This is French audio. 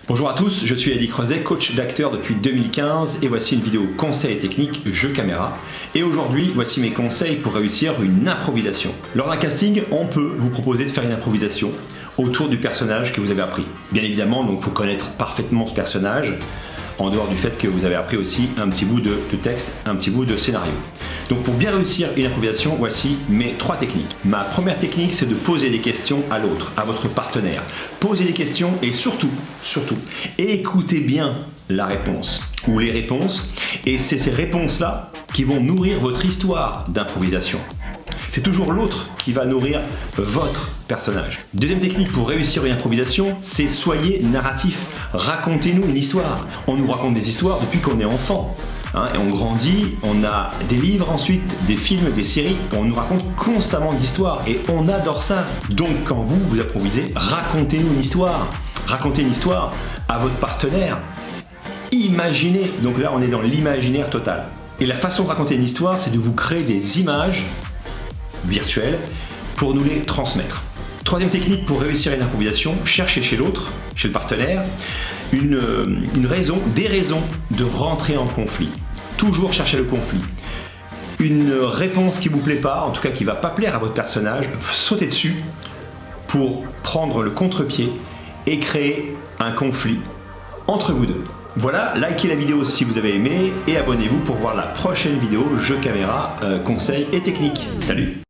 Bonjour à tous, je suis Eddy Creuset, coach d'acteur depuis 2015 et voici une vidéo conseils et techniques jeu caméra. Et aujourd'hui, voici mes conseils pour réussir une improvisation. Lors d'un casting, on peut vous proposer de faire une improvisation autour du personnage que vous avez appris. Bien évidemment, donc il faut connaître parfaitement ce personnage, en dehors du fait que vous avez appris aussi un petit bout de texte, un petit bout de scénario. Donc pour bien réussir une improvisation, voici mes 3 techniques. Ma première technique, c'est de poser des questions à l'autre, à votre partenaire. Posez des questions et surtout, écoutez bien la réponse ou les réponses. Et c'est ces réponses-là qui vont nourrir votre histoire d'improvisation. C'est toujours l'autre qui va nourrir votre personnage. Deuxième technique pour réussir une improvisation, c'est soyez narratif. Racontez-nous une histoire. On nous raconte des histoires depuis qu'on est enfant. Et on grandit, on a des livres ensuite, des films, des séries, on nous raconte constamment des histoires et on adore ça. Donc quand vous improvisez, racontez-nous une histoire. Racontez une histoire à votre partenaire. Imaginez, donc là on est dans l'imaginaire total. Et la façon de raconter une histoire, c'est de vous créer des images virtuelles pour nous les transmettre. Troisième technique pour réussir une improvisation, cherchez chez l'autre, chez le partenaire, des raisons de rentrer en conflit. Toujours chercher le conflit. Une réponse qui ne vous plaît pas, en tout cas qui ne va pas plaire à votre personnage, sautez dessus pour prendre le contre-pied et créer un conflit entre vous deux. Voilà, likez la vidéo si vous avez aimé et abonnez-vous pour voir la prochaine vidéo jeu caméra, conseils et techniques. Salut!